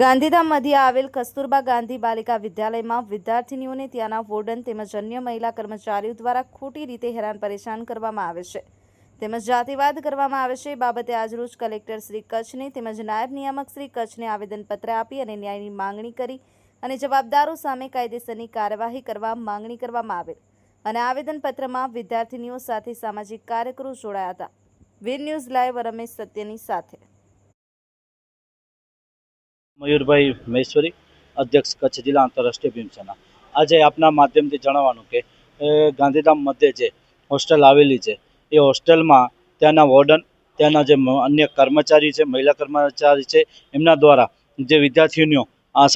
ગાંધીધામ મધ્યે આવેલ કસ્તુરબા ગાંધી બાલિકા વિદ્યાલયમાં વિદ્યાર્થીનીઓને ત્યાંના વોર્ડન તેમજ અન્ય મહિલા કર્મચારીઓ દ્વારા ખોટી રીતે હેરાન પરેશાન કરવામાં આવે છે તેમજ જાતિવાદ કરવામાં આવે છે। એ બાબતે આજરોજ કલેક્ટર શ્રી કચ્છને તેમજ નાયબ નિયામક શ્રી કચ્છને આવેદનપત્ર આપી અને ન્યાયની માંગણી કરી અને જવાબદારો સામે કાયદેસરની કાર્યવાહી કરવા માંગણી કરવામાં આવેલ અને આવેદનપત્રમાં વિદ્યાર્થીનીઓ સાથે સામાજિક કાર્યકરો જોડાયા હતા। વીર ન્યૂઝ લાઈવ રમેશ સત્યની સાથે। મયુરભાઈ મહેશ્વરી, અધ્યક્ષ કચ્છ જિલ્લા આંતરરાષ્ટ્રીય ભીમ સેના। આજે આપના માધ્યમથી જણાવવાનું કે ગાંધીધામ મધ્યે જે હોસ્ટેલ આવેલી છે એ હોસ્ટેલમાં ત્યાંના વોર્ડન, ત્યાંના જે અન્ય કર્મચારી છે, મહિલા કર્મચારી છે, એમના દ્વારા જે વિદ્યાર્થીનીઓ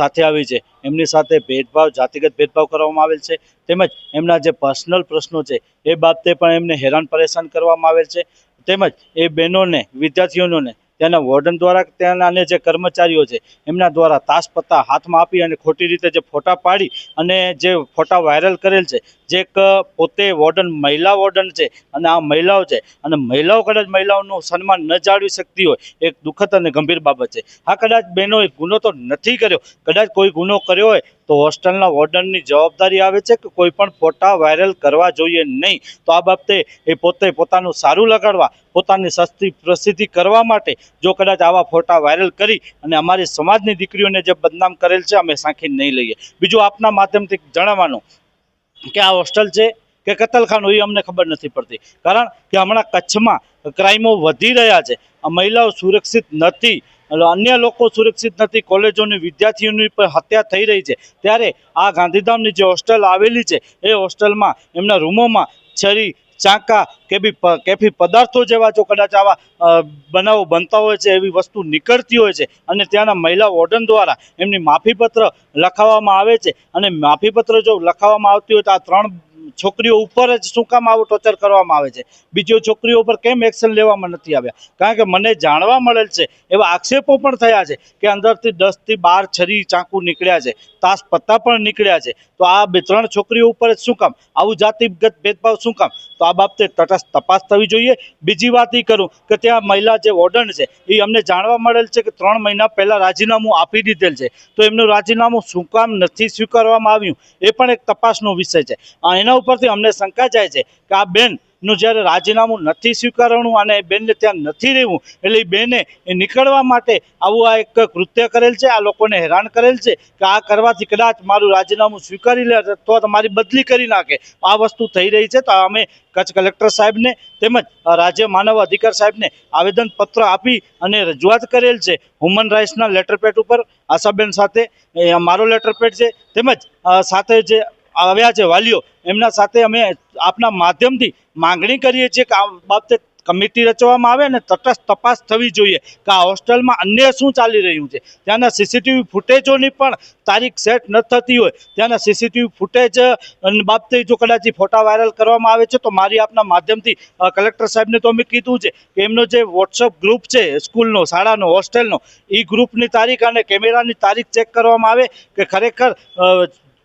સાથે આવી છે એમની સાથે ભેદભાવ, જાતિગત ભેદભાવ કરવામાં આવેલ છે તેમજ એમના જે પર્સનલ પ્રશ્નો છે એ બાબતે પણ એમને હેરાન પરેશાન કરવામાં આવેલ છે તેમજ એ બહેનોને, વિદ્યાર્થીઓને ત્યાંના વોર્ડન દ્વારા, ત્યાંના અન્ય જે કર્મચારીઓ છે એમના દ્વારા તાશ પત્તા હાથમાં આપી અને ખોટી રીતે જે ફોટા પાડી અને જે ફોટા વાયરલ કરેલ છે, જે એક પોતે વોર્ડન મહિલા વોર્ડન છે અને આ મહિલાઓ છે અને મહિલાઓ કદાચ મહિલાઓનું સન્માન ન જાળવી શકતી હોય એક દુઃખદ અને ગંભીર બાબત છે। હા, કદાચ બહેનોએ ગુનો તો નથી કર્યો, કદાચ કોઈ ગુનો કર્યો હોય તો હોસ્ટેલના વોર્ડનની જવાબદારી આવે છે કે કોઈ પણ ફોટા વાયરલ કરવા જોઈએ નહીં। તો આ બાબતે એ પોતે પોતાનું સારું લગાડવા, પોતાની સસ્તી પ્રસિદ્ધિ કરવા માટે જો કદાચ આવા ફોટા વાયરલ કરી અને અમારી સમાજની દીકરીઓને જે બદનામ કરેલ છે અમે સાંખી નહીં લઈએ। બીજું આપના માધ્યમથી જણાવવાનું કે આ હોસ્ટેલ છે કે કતલખાનું એ અમને ખબર નથી પડતી, કારણ કે હમણાં કચ્છમાં ક્રાઇમો વધી રહ્યા છે, મહિલાઓ સુરક્ષિત નથી, અન્ય લોકો સુરક્ષિત નથી, કોલેજોની વિદ્યાર્થીઓની પણ હત્યા થઈ રહી છે, ત્યારે આ ગાંધીધામની જે હોસ્ટેલ આવેલી છે એ હોસ્ટેલમાં એમના રૂમોમાં છરી, ચાંકા કેફી પદાર્થો જેવા જો કદાચ આવા બનાવો બનતા હોય છે, એવી વસ્તુ નીકળતી હોય છે અને ત્યાંના મહિલા વોર્ડન દ્વારા એમની માફીપત્ર લખાવવામાં આવે છે અને માફીપત્ર જો લખાવવામાં આવતી હોય તો આ 3 છોકરીઓ ઉપર જ શું કામ આવું ટોર્ચર કરવામાં આવે છે, બીજી છોકરીઓ ઉપર કેમ એક્શન લેવામાં નથી આવ્યા? કારણ કે મને જાણવા મળેલ છે, એવા આક્ષેપો પણ થયા છે કે અંદરથી 10 થી 12 છરી, ચાકુ નીકળ્યા છે, તાશ પત્તા પણ નીકળ્યા છે, તો આ 3 છોકરીઓ ઉપર જ શું કામ આવું જાતિગત ભેદભાવ શું કામ? તો આ બાબતે તટસ્થ તપાસ થવી જોઈએ। બીજી વાત એ કરું કે ત્યાં મહિલા જે વોર્ડન છે એ અમને જાણવા મળેલ છે કે 3 મહિના પહેલાં રાજીનામું આપી દીધેલ છે, તો એમનું રાજીનામું શું કામ નથી સ્વીકારવામાં આવ્યું એ પણ એક તપાસનો વિષય છે। એના ઉપરથી અમને શંકા જાય છે કે આ બેનનું જ્યારે રાજીનામું નથી સ્વીકારવાનું અને બેનને ત્યાં નથી રહેવું એટલે એ બેને એ નીકળવા માટે આવું આ એક કૃત્ય કરેલ છે, આ લોકોને હેરાન કરેલ છે કે આ કરવાથી કદાચ મારું રાજીનામું સ્વીકારી લે તો તમારી બદલી કરી નાખે। આ વસ્તુ થઈ રહી છે, તો અમે કચ્છ કલેક્ટર સાહેબને તેમજ રાજ્ય માનવ અધિકાર સાહેબને આવેદનપત્ર આપી અને રજૂઆત કરેલ છે। હ્યુમન રાઇટ્સના લેટરપેડ ઉપર આશાબેન સાથે મારો લેટરપેડ છે તેમજ સાથે જે આવ્યા છે વાલીઓ એમના સાથે અમે આપના માધ્યમથી માંગણી કરીએ છીએ કે આ બાબતે કમિટી રચવામાં આવે અને તટસ્થ તપાસ થવી જોઈએ કે આ હોસ્ટેલમાં અન્ય શું ચાલી રહ્યું છે। ત્યાંના સીસીટીવી ફૂટેજોની પણ તારીખ સેટ ન થતી હોય, ત્યાંના સીસીટીવી ફૂટેજ બાબતે જો કદાચ ફોટા વાયરલ કરવામાં આવે છે તો મારી આપના માધ્યમથી કલેક્ટર સાહેબને તો અમે કીધું છે કે એમનો જે વોટ્સઅપ ગ્રુપ છે સ્કૂલનો, શાળાનો, હોસ્ટેલનો, એ ગ્રુપની તારીખ અને કેમેરાની તારીખ ચેક કરવામાં આવે કે ખરેખર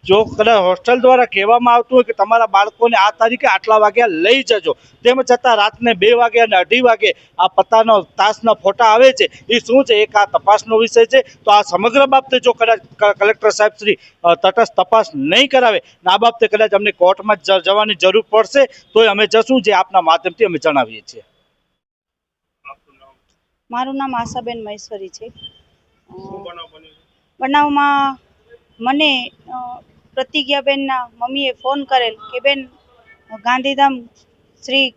જો કદાચ હોસ્ટેલ દ્વારા કહેવામાં આવતું હોય કે તમારા બાળકોને આ તારીખે આટલા વાગ્યા લઈ જજો, તેમ છતાં રાતને 2 વાગે અને 2:30 વાગે આ પત્તાનો તાશના ફોટા આવે છે, એ શું છે? એક આ તપાસનો વિષય છે। તો આ સમગ્ર બાબતે જો કદાચ કલેક્ટર સાહેબ શ્રી તટસ્થ તપાસ નહીં કરાવે ને આ બાબતે કદાચ અમને કોર્ટમાં જવાની જરૂર પડશે તો અમે જશું, જે આપના માધ્યમથી અમે જણાવીએ છીએ। મારું નામ આશાબેન મહેશ્વરી છે। બનાવમાં મને પ્રતિજ્ઞાબેનના મમ્મીએ ફોન કરેલ કે બેન ગાંધીધામ શ્રી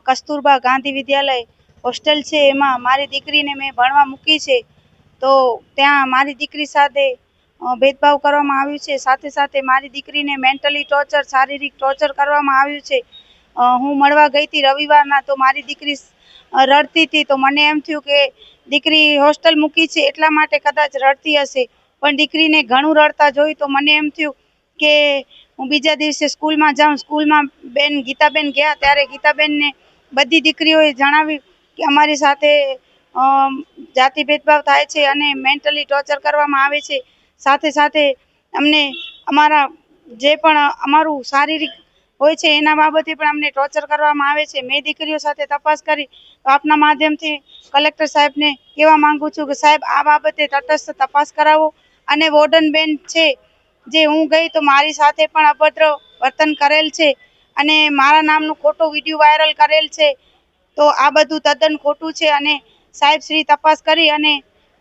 કસ્તુરબા ગાંધી વિદ્યાલય હોસ્ટેલ છે, એમાં મારી દીકરીને મેં ભણવા મૂકી છે, તો ત્યાં મારી દીકરી સાથે ભેદભાવ કરવામાં આવ્યું છે, સાથે સાથે મારી દીકરીને મેન્ટલી ટોર્ચર, શારીરિક ટોર્ચર કરવામાં આવ્યું છે। હું મળવા ગઈ હતી રવિવારના, તો મારી દીકરી રડતી હતી, તો મને એમ થયું કે દીકરી હોસ્ટેલ મૂકી છે એટલા માટે કદાચ રડતી હશે, પણ દીકરીને ઘણું રડતા જોઈ તો મને એમ થયું કે હું બીજા દિવસે સ્કૂલમાં જાઉં। સ્કૂલમાં બેન ગીતાબેન ગયા ત્યારે ગીતાબેનને બધી દીકરીઓએ જણાવ્યું કે અમારી સાથે જાતિ ભેદભાવ થાય છે અને મેન્ટલી ટોર્ચર કરવામાં આવે છે, સાથે સાથે અમને અમારા જે પણ અમારું શારીરિક હોય છે એના બાબતે પણ અમને ટોર્ચર કરવામાં આવે છે. મેં દીકરીઓ સાથે તપાસ કરી તો આપના માધ્યમથી કલેક્ટર સાહેબને કહેવા માંગુ છું કે સાહેબ આ બાબતે તટસ્થ તપાસ કરાવો. અને વોર્ડન બેન છે જે હું ગઈ તો મારી સાથે પણ અભદ્ર વર્તન કરેલ છે અને મારા નામનો ખોટો વિડીયો વાયરલ કરેલ છે. તો આ બધું તદ્દન ખોટું છે અને સાહેબ શ્રી તપાસ કરી અને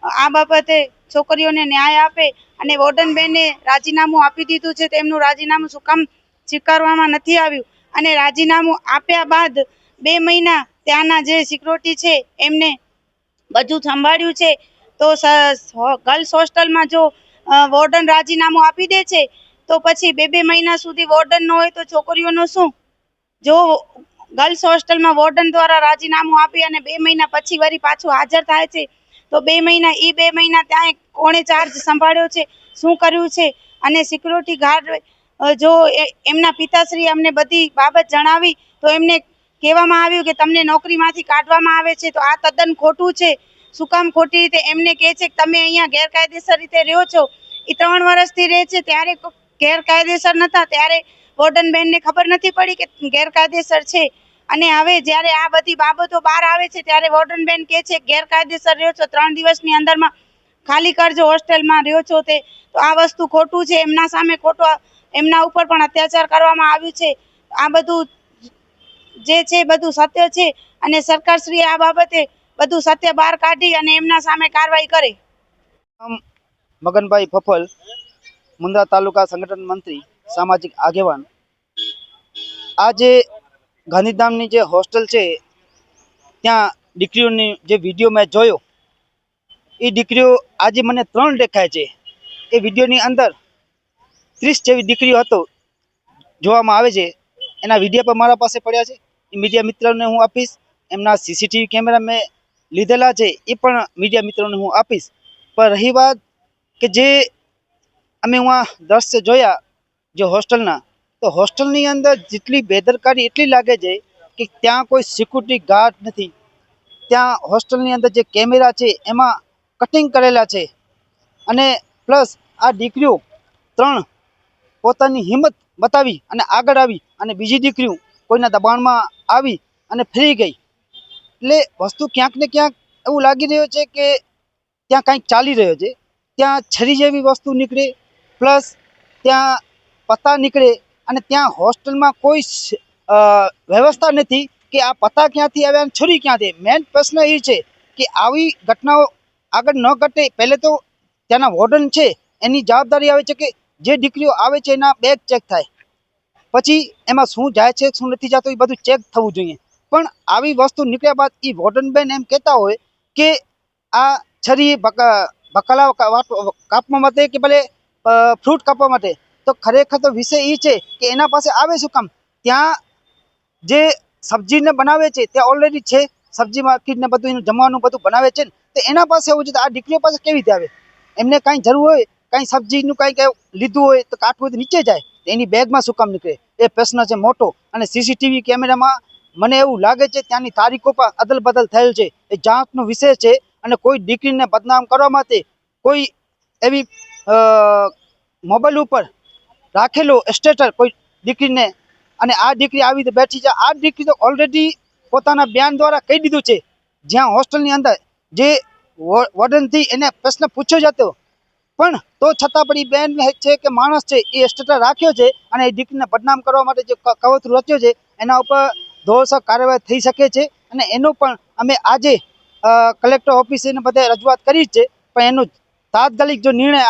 આ બાબતે છોકરીઓને ન્યાય આપે. અને વોર્ડન બેને રાજીનામું આપી દીધું છે, તેમનું રાજીનામું શું કામ સ્વીકારવામાં નથી આવ્યું? અને રાજીનામું આપ્યા બાદ 2 મહિના ત્યાંના જે સિક્યુરિટી છે એમને બધું સંભાળ્યું છે. તો ગર્લ્સ હોસ્ટેલમાં જો વોર્ડન રાજીનામું આપી દે છે તો પછી 2 મહિના સુધી વોર્ડન ન હોય તો છોકરીઓનું શું? જો ગર્લ્સ હોસ્ટેલમાં વોર્ડન દ્વારા રાજીનામું આપી અને 2 મહિના પછી વળી પાછું હાજર થાય છે તો 2 મહિના 2 મહિના ત્યાં કોણે ચાર્જ સંભાળ્યો છે, શું કર્યું છે? અને સિક્યુરિટી ગાર્ડ જો એમના પિતાશ્રી અમને બધી બાબત જણાવી તો એમને કહેવામાં આવ્યું કે તમને નોકરીમાંથી કાઢવામાં આવે છે. તો આ તદ્દન ખોટું છે. શું કામ ખોટી રીતે? એમને કહે છે કે તમે અહીંયા ગેરકાયદેસર રીતે રહ્યો છો. એ 3 વર્ષથી રહે છે ત્યારે ગેરકાયદેસર નહોતા, ત્યારે વોર્ડન બેનને ખબર નથી પડી કે ગેરકાયદેસર છે. અને હવે જ્યારે આ બધી બાબતો બહાર આવે છે ત્યારે વોર્ડન બેન કહે છે ગેરકાયદેસર રહ્યો છો, 3 દિવસની અંદરમાં ખાલી કરજો હોસ્ટેલમાં રહ્યો છો તે. તો આ વસ્તુ ખોટું છે. એમના સામે ખોટો એમના ઉપર પણ અત્યાચાર કરવામાં આવ્યું છે. આ બધું જે છે બધું સત્ય છે અને સરકારશ્રી આ બાબતે બધું સત્ય બહાર કાઢી અને એમના સામે કાર્યવાહી કરે. મગનભાઈ ફફલ, મુન્દ્રા તાલુકા સંગઠન મંત્રી, સામાજિક આગેવાન. આ જે ગાંધીધામની જે હોસ્ટેલ છે ત્યાં દીકરીઓની જે વિડીયો મેં જોયો, એ દીકરીઓ આજે મને 3 દેખાય છે. એ વિડીયોની અંદર 30 જેવી દીકરીઓ હતો જોવામાં આવે છે. એના વિડીયો પણ મારા પાસે પડ્યા છે. એ મીડિયા મિત્રોને હું આપીશ. એમના સીસીટીવી કેમેરા મેં લીધેલા છે, એ પણ મીડિયા મિત્રોને હું આપીશ. પણ રહી વાત કે જે અમે હું દ્રશ્ય જોયા જે હોસ્ટેલના, તો હોસ્ટેલની અંદર જેટલી બેદરકારી એટલી લાગે છે કે ત્યાં કોઈ સિક્યુરિટી ગાર્ડ નથી. ત્યાં હોસ્ટેલની અંદર જે કેમેરા છે એમાં કટિંગ કરેલા છે. અને પ્લસ આ દીકરીઓ 3 પોતાની હિંમત બતાવી અને આગળ આવી અને બીજી દીકરીઓ કોઈના દબાણમાં આવી અને ફરી ગઈ. એટલે વસ્તુ ક્યાંક ને ક્યાંક એવું લાગી રહ્યું છે કે ત્યાં કંઈક ચાલી રહ્યો છે. ત્યાં છરી જેવી વસ્તુ નીકળે, પ્લસ ત્યાં પત્તા નીકળે અને ત્યાં હોસ્ટેલમાં કોઈ વ્યવસ્થા નથી કે આ પત્તા ક્યાંથી આવ્યા અને છરી ક્યાંથી. મેઇન પ્રશ્ન એ છે કે આવી ઘટનાઓ આગળ ન ઘટે. પહેલે તો ત્યાંના વોર્ડન છે એની જવાબદારી આવે છે કે જે દીકરીઓ આવે છે એના બેગ ચેક થાય, પછી એમાં શું જાય છે શું નથી જતું એ બધું ચેક થવું જોઈએ. પણ આવી વસ્તુ નીકળ્યા બાદ એ વોર્ડન બેન એમ કહેતા હોય કે આ છરી બકાલા કાપવા માટે કે ભલે ફ્રૂટ કાપવા માટે. તો ખરેખર તો વિષય એ છે કે એના પાસે આવે શું કામ? ત્યાં જે સબ્જીને બનાવે છે ત્યાં ઓલરેડી છે સબ્જી માર્કેટને બધું એનું જમવાનું બધું બનાવે છે ને, તો એના પાસે આવવું જોઈએ. આ દીકરીઓ પાસે કેવી રીતે આવે? એમને કાંઈ જરૂર હોય, કાંઈ સબ્જીનું કાંઈ લીધું હોય તો કાટવું હોય તો નીચે જાય, એની બેગમાં શું કામ નીકળે? એ પ્રશ્ન છે મોટો. અને સીસીટીવી કેમેરામાં મને એવું લાગે છે ત્યાંની તારીખો પણ અદલ બદલ થયેલ છે. એ જાંચનો વિષય છે. અને કોઈ દીકરીને બદનામ કરવા માટે કોઈ એવી મોબાઈલ ઉપર રાખેલો સ્ટેટસ કોઈ દીકરીને, અને આ દીકરી આવી રીતે બેઠી છે. આ દીકરી તો ઓલરેડી પોતાના બયાન દ્વારા કહી દીધું છે, જ્યાં હોસ્ટેલની અંદર જે વોર્ડનથી એને પ્રશ્ન પૂછ્યો જતો, પણ તો છતાં પણ એ બેન છે કે માણસ છે એ સ્ટેટસ રાખ્યો છે અને એ દીકરીને બદનામ કરવા માટે જે કવતરું રચ્યો છે એના ઉપર ધોરણસર કાર્યવાહી થઈ શકે છે. અને એનો પણ અમે આજે કલેક્ટર ઓફિસને બધે રજૂઆત કરી છે, પણ એનો તાત્કાલિક જો નિર્ણય